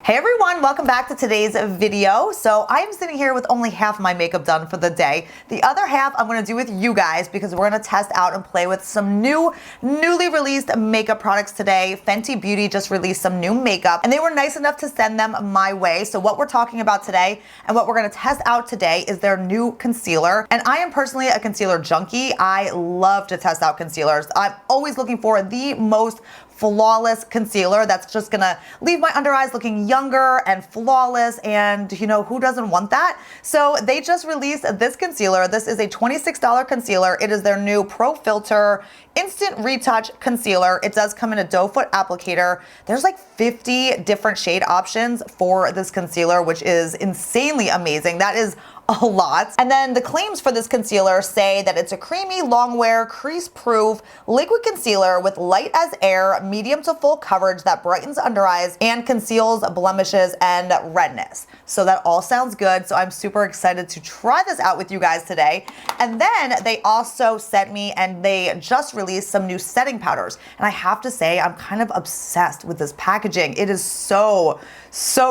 Hey everyone, welcome back to today's video. So I am sitting here with only half my makeup done for the day. The other half I'm going to do with you guys because we're going to test out and play with some newly released makeup products today. Fenty Beauty just released some new makeup and they were nice enough to send them my way. So what we're talking about today and what we're going to test out today is their new concealer. And I am personally a concealer junkie. I love to test out concealers. I'm always looking for the most flawless concealer that's just gonna leave my under eyes looking younger and flawless, and you know, who doesn't want that? So they just released this concealer. This is a $26 concealer. It is their new Pro Filt'r Instant Retouch Concealer. It does come in a doe foot applicator. There's like 50 different shade options for this concealer, which is insanely amazing. That is a lot. And then the claims for this concealer say that it's a creamy, long wear, crease proof liquid concealer with light as air, medium to full coverage that brightens under eyes and conceals blemishes and redness. So that all sounds good. So I'm super excited to try this out with you guys today. And then they also sent me, and they just released some new setting powders. And I have to say, I'm kind of obsessed with this packaging. It is so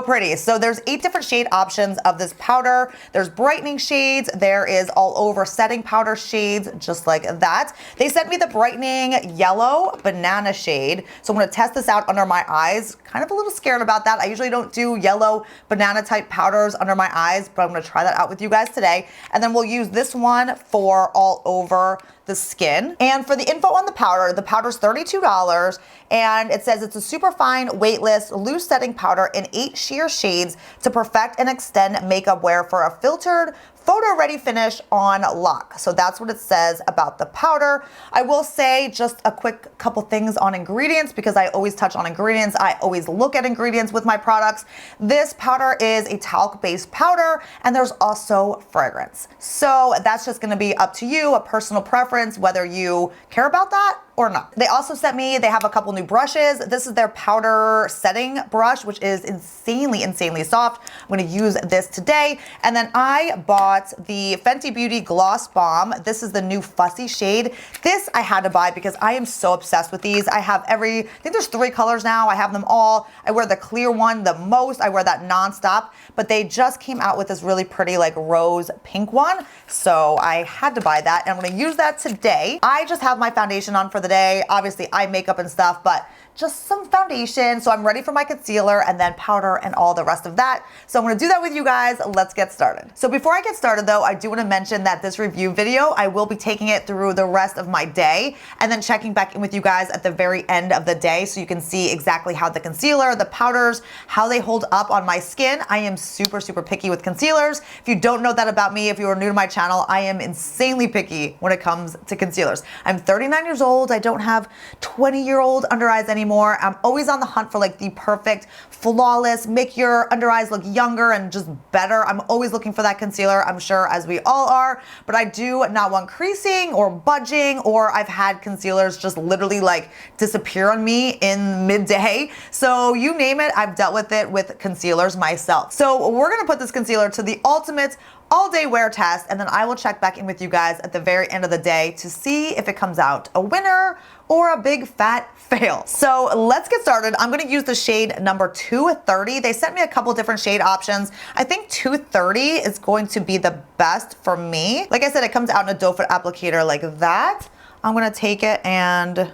pretty. So there's 8 different shade options of this powder. There's brightening shades. There is all over setting powder shades, just like that. They sent me the brightening yellow banana shade. So I'm going to test this out under my eyes. Kind of a little scared about that. I usually don't do yellow banana type powders under my eyes, but I'm going to try that out with you guys today. And then we'll use this one for all over the skin. And for the info on the powder's $32, and it says it's a super fine, weightless, loose setting powder in 8 sheer shades to perfect and extend makeup wear for a filtered, photo-ready finish on lock. So that's what it says about the powder. I will say just a quick couple things on ingredients because I always touch on ingredients. I always look at ingredients with my products. This powder is a talc-based powder, and there's also fragrance. So that's just gonna be up to you, a personal preference, whether you care about that or not. They also sent me, they have a couple new brushes. This is their powder setting brush, which is insanely soft. I'm gonna use this today. And then I bought the Fenty Beauty Gloss Bomb. This is the new Fussy shade. This I had to buy because I am so obsessed with these. I have I think there's 3 colors now. I have them all. I wear the clear one the most. I wear that nonstop, but they just came out with this really pretty like rose pink one. So I had to buy that, and I'm gonna use that today. I just have my foundation on for the day. Obviously eye makeup and stuff, but just some foundation. So I'm ready for my concealer and then powder and all the rest of that. So I'm gonna do that with you guys. Let's get started. So before I get started though, I do wanna mention that this review video, I will be taking it through the rest of my day and then checking back in with you guys at the very end of the day so you can see exactly how the concealer, the powders, how they hold up on my skin. I am super picky with concealers. If you don't know that about me, if you are new to my channel, I am insanely picky when it comes to concealers. I'm 39 years old. I don't have 20-year-old under eyes anymore. I'm always on the hunt for like the perfect, flawless, make your under eyes look younger and just better. I'm always looking for that concealer, I'm sure as we all are, but I do not want creasing or budging, or I've had concealers just literally like disappear on me in midday. So you name it, I've dealt with it with concealers myself. So we're gonna put this concealer to the ultimate all-day wear test, and then I will check back in with you guys at the very end of the day to see if it comes out a winner or a big fat fail. So let's get started. I'm gonna use the shade number 230. They sent me a couple different shade options. I think 230 is going to be the best for me. Like I said, it comes out in a doe foot applicator like that. I'm gonna take it and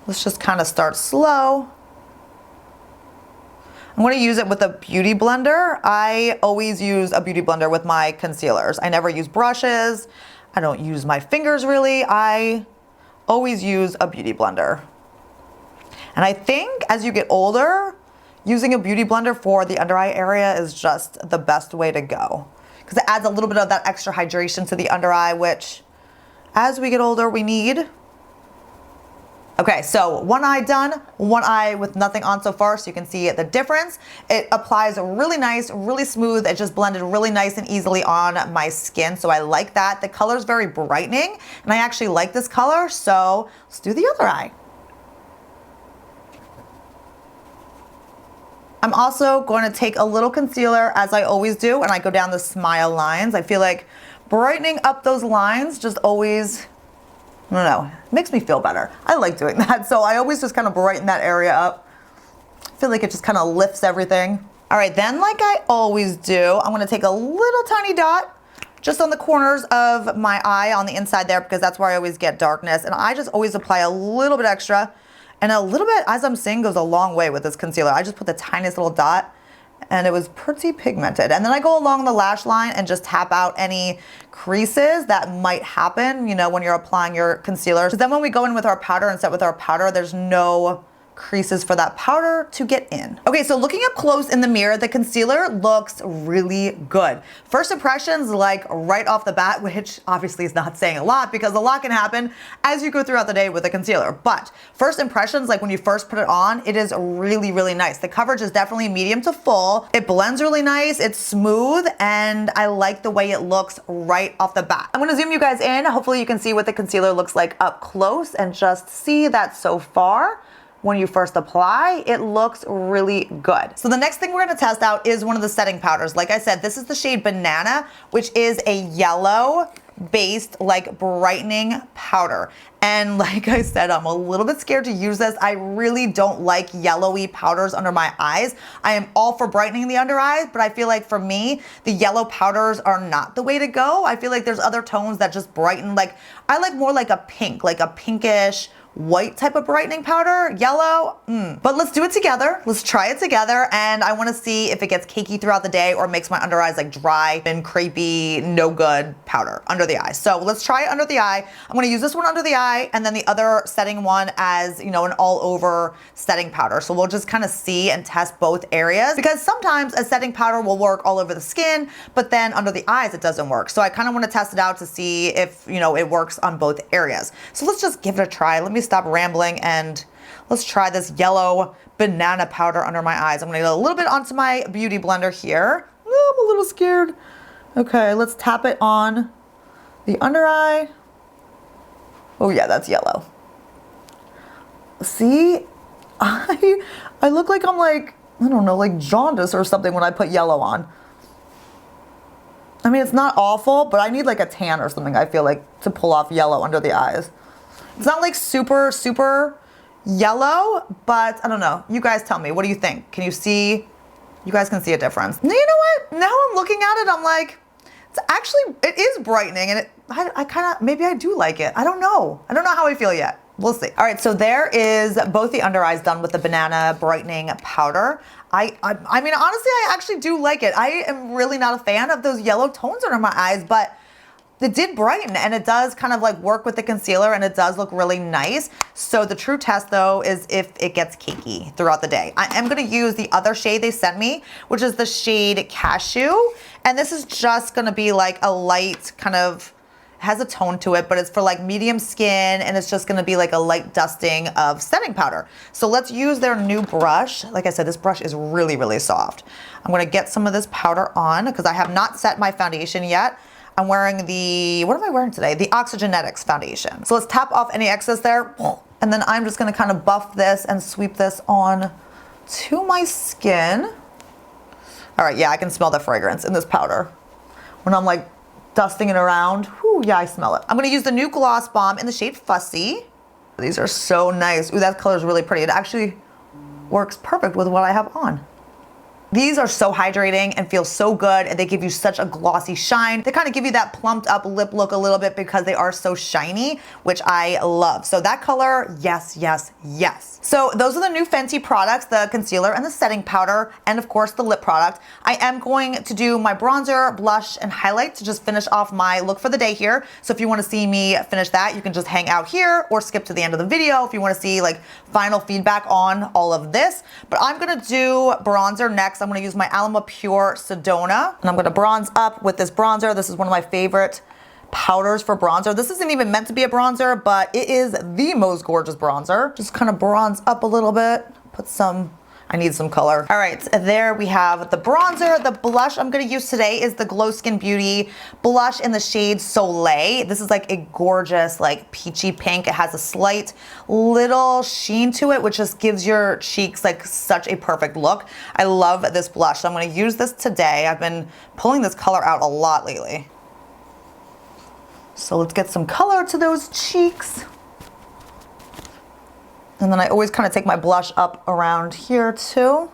let's just kind of start slow. I'm going to use it with a beauty blender. I always use a beauty blender with my concealers. I never use brushes. I don't use my fingers really. I always use a beauty blender. And I think as you get older, using a beauty blender for the under eye area is just the best way to go, because it adds a little bit of that extra hydration to the under eye, which as we get older, we need. Okay, so one eye done, one eye with nothing on so far, so you can see the difference. It applies really nice, really smooth. It just blended really nice and easily on my skin, so I like that. The color is very brightening, and I actually like this color, so let's do the other eye. I'm also going to take a little concealer, as I always do, and I go down the smile lines. I feel like brightening up those lines just always, I don't know, makes me feel better. I like doing that. So I always just kind of brighten that area up. feel like it just kind of lifts everything. All right, then like I always do, I'm gonna take a little tiny dot just on the corners of my eye on the inside there, because that's where I always get darkness. And I just always apply a little bit extra, and a little bit, as I'm saying, goes a long way with this concealer. I just put the tiniest little dot, and it was pretty pigmented. And then I go along the lash line and just tap out any creases that might happen, you know, when you're applying your concealer. Because then when we go in with our powder and set with our powder, there's no creases for that powder to get in. Okay, so looking up close in the mirror, the concealer looks really good. First impressions, like right off the bat, which obviously is not saying a lot because a lot can happen as you go throughout the day with a concealer. But first impressions, like when you first put it on, it is really, really nice. The coverage is definitely medium to full. It blends really nice, it's smooth, and I like the way it looks right off the bat. I'm gonna zoom you guys in. Hopefully you can see what the concealer looks like up close and just see that so far, when you first apply, it looks really good. So the next thing we're gonna test out is one of the setting powders. Like I said, this is the shade Banana, which is a yellow based like brightening powder. And like I said, I'm a little bit scared to use this. I really don't like yellowy powders under my eyes. I am all for brightening the under eyes, but I feel like for me, the yellow powders are not the way to go. I feel like there's other tones that just brighten. Like I like more like a pink, like a pinkish, white type of brightening powder, yellow. But let's do it together. Let's try it together. And I want to see if it gets cakey throughout the day or makes my under eyes like dry and crepey, no good powder under the eye. So let's try it under the eye. I'm going to use this one under the eye and then the other setting one as, you know, an all over setting powder. So we'll just kind of see and test both areas, because sometimes a setting powder will work all over the skin, but then under the eyes it doesn't work. So I kind of want to test it out to see if, you know, it works on both areas. So let's just give it a try. Let me stop rambling and let's try this yellow banana powder under my eyes. I'm gonna get a little bit onto my beauty blender here. Oh, I'm a little scared. Okay, let's tap it on the under eye. Oh yeah, that's yellow. See, I look like I'm like, I don't know, like jaundice or something when I put yellow on. I mean, it's not awful, but I need like a tan or something, I feel like, to pull off yellow under the eyes. It's not like super, super yellow, but I don't know. You guys tell me, what do you think? Can you see, you guys can see a difference. You know what? Now I'm looking at it, I'm like, it's actually, it is brightening, and I kind of, maybe I do like it. I don't know. I don't know how I feel yet. We'll see. All right, so there is both the under eyes done with the banana brightening powder. I mean, honestly, I actually do like it. I am really not a fan of those yellow tones under my eyes, but it did brighten, and it does kind of like work with the concealer, and it does look really nice. So the true test though is if it gets cakey throughout the day. I am gonna use the other shade they sent me, which is the shade Cashew. And this is just gonna be like a light kind of, has a tone to it, but it's for like medium skin, and it's just gonna be like a light dusting of setting powder. So let's use their new brush. Like I said, this brush is really, really soft. I'm gonna get some of this powder on because I have not set my foundation yet. I'm wearing the, what am I wearing today? The Oxygenetics foundation. So let's tap off any excess there. And then I'm just gonna kind of buff this and sweep this on to my skin. All right, yeah, I can smell the fragrance in this powder. When I'm like dusting it around, whew, yeah, I smell it. I'm gonna use the new Gloss Bomb in the shade Fussy. These are so nice. Ooh, that color is really pretty. It actually works perfect with what I have on. These are so hydrating and feel so good, and they give you such a glossy shine. They kind of give you that plumped up lip look a little bit because they are so shiny, which I love. So that color, yes, yes, yes. So those are the new Fenty products, the concealer and the setting powder, and of course the lip product. I am going to do my bronzer, blush, and highlight to just finish off my look for the day here. So if you want to see me finish that, you can just hang out here or skip to the end of the video if you want to see like final feedback on all of this. But I'm gonna do bronzer next. I'm gonna use my Alma Pure Sedona, and I'm gonna bronze up with this bronzer. This is one of my favorite powders for bronzer. This isn't even meant to be a bronzer, but it is the most gorgeous bronzer. Just kind of bronze up a little bit, put some, I need some color. All right, there we have the bronzer. The blush I'm gonna use today is the Glow Skin Beauty blush in the shade Soleil. This is like a gorgeous, like peachy pink. It has a slight little sheen to it, which just gives your cheeks like such a perfect look. I love this blush, so I'm gonna use this today. I've been pulling this color out a lot lately. So let's get some color to those cheeks. And then I always kind of take my blush up around here too.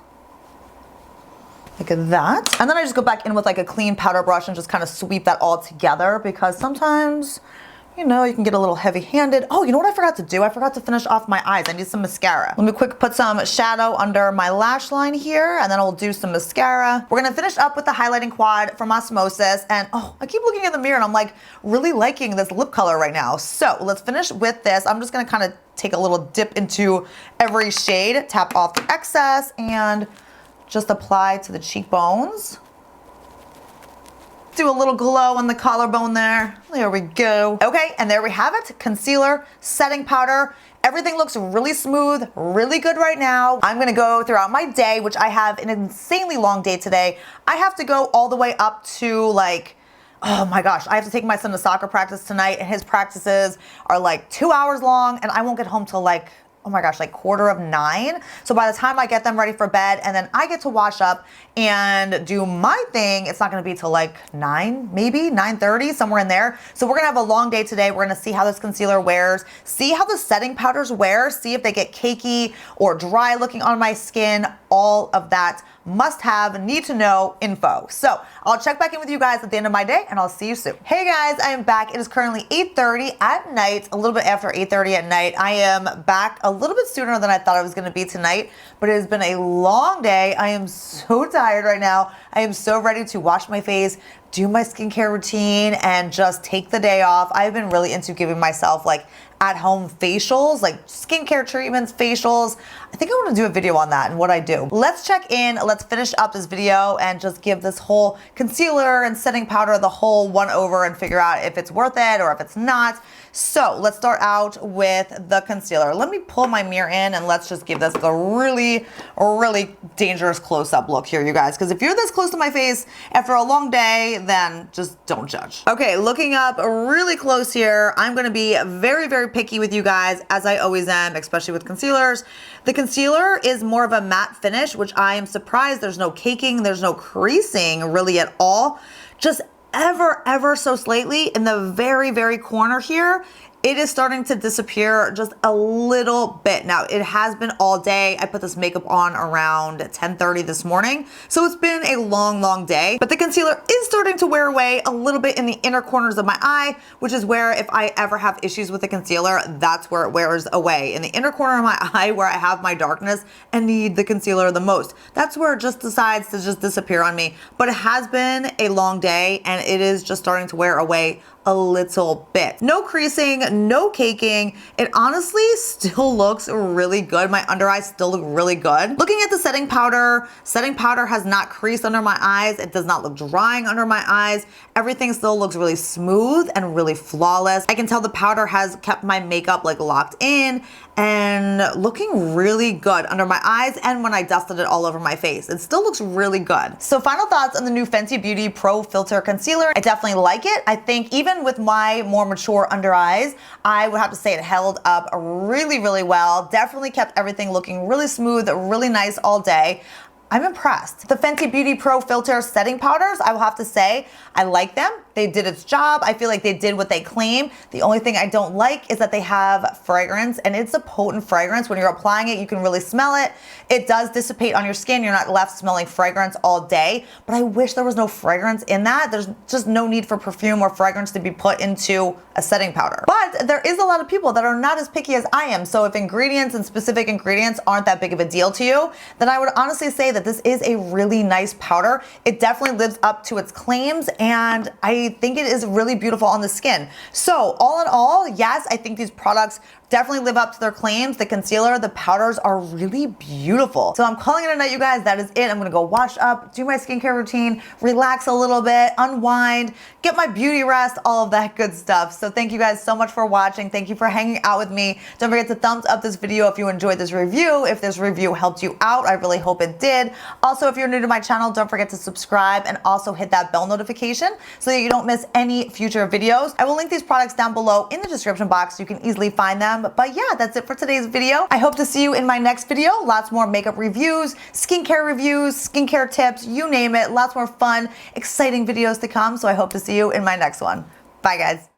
Like that. And then I just go back in with like a clean powder brush and just kind of sweep that all together, because sometimes, you know, you can get a little heavy-handed. Oh, you know what I forgot to do? I forgot to finish off my eyes. I need some mascara. Let me quick put some shadow under my lash line here, and then I'll do some mascara. We're gonna finish up with the highlighting quad from Osmosis. And oh, I keep looking in the mirror and I'm like really liking this lip color right now. So let's finish with this. I'm just gonna kind of take a little dip into every shade, tap off the excess, and just apply to the cheekbones. Do a little glow on the collarbone there. There we go. Okay, and there we have it. Concealer, setting powder. Everything looks really smooth, really good right now. I'm gonna go throughout my day, which I have an insanely long day today. I have to go all the way up to like, oh my gosh, I have to take my son to soccer practice tonight, and his practices are like 2 hours long, and I won't get home till like, oh my gosh, like 8:45. So by the time I get them ready for bed and then I get to wash up and do my thing, it's not gonna be till like 9, maybe 9:30, somewhere in there. So we're gonna have a long day today. We're gonna see how this concealer wears, see how the setting powders wear, see if they get cakey or dry looking on my skin, all of that must have, need to know info. So I'll check back in with you guys at the end of my day, and I'll see you soon. Hey guys, I am back. It is currently 8:30 at night, a little bit after 8:30 at night. I am back a little bit sooner than I thought I was gonna be tonight, but it has been a long day. I am so tired right now. I am so ready to wash my face, do my skincare routine, and just take the day off. I've been really into giving myself like at-home facials, like skincare treatments, facials. I think I want to do a video on that and what I do. Let's check in, let's finish up this video and just give this whole concealer and setting powder the whole one over and figure out if it's worth it or if it's not. So let's start out with the concealer. Let me pull my mirror in and let's just give this a really, really dangerous close-up look here, you guys. Because if you're this close to my face after a long day, then just don't judge. Okay, looking up really close here, I'm gonna be very, very picky with you guys, as I always am, especially with concealers. The concealer is more of a matte finish, which I am surprised there's no caking, there's no creasing really at all. Just ever so slightly in the very, very corner here, it is starting to disappear just a little bit. Now, it has been all day. I put this makeup on around 10:30 this morning, so it's been a long day. But the concealer is starting to wear away a little bit in the inner corners of my eye, which is where if I ever have issues with the concealer, that's where it wears away. In the inner corner of my eye where I have my darkness and need the concealer the most. That's where it just decides to just disappear on me. But it has been a long day and it is just starting to wear away a little bit. No creasing, no caking. It honestly still looks really good. My under eyes still look really good. Looking at the setting powder has not creased under my eyes. It does not look drying under my eyes. Everything still looks really smooth and really flawless. I can tell the powder has kept my makeup like locked in and looking really good under my eyes and when I dusted it all over my face. It still looks really good. So final thoughts on the new Fenty Beauty Pro Filt'r Concealer. I definitely like it. I think even with my more mature under eyes, I would have to say it held up really well. Definitely kept everything looking really smooth, really nice all day. I'm impressed. The Fenty Beauty Pro Filt'r setting powders, I will have to say, I like them. They did its job. I feel like they did what they claim. The only thing I don't like is that they have fragrance, and it's a potent fragrance. When you're applying it, you can really smell it. It does dissipate on your skin. You're not left smelling fragrance all day, but I wish there was no fragrance in that. There's just no need for perfume or fragrance to be put into a setting powder. But there is a lot of people that are not as picky as I am. So if ingredients and specific ingredients aren't that big of a deal to you, then I would honestly say that this is a really nice powder. It definitely lives up to its claims, and I think it is really beautiful on the skin. So all in all, yes, I think these products definitely live up to their claims. The concealer, the powders are really beautiful. So I'm calling it a night, you guys. That is it. I'm gonna go wash up, do my skincare routine, relax a little bit, unwind, get my beauty rest, all of that good stuff. So thank you guys so much for watching. Thank you for hanging out with me. Don't forget to thumbs up this video if you enjoyed this review. If this review helped you out, I really hope it did. Also, if you're new to my channel, don't forget to subscribe and also hit that bell notification so that you don't miss any future videos. I will link these products down below in the description box. You can easily find them. But yeah, that's it for today's video. I hope to see you in my next video. Lots more makeup reviews, skincare tips, you name it. Lots more fun, exciting videos to come. So I hope to see you in my next one. Bye, guys.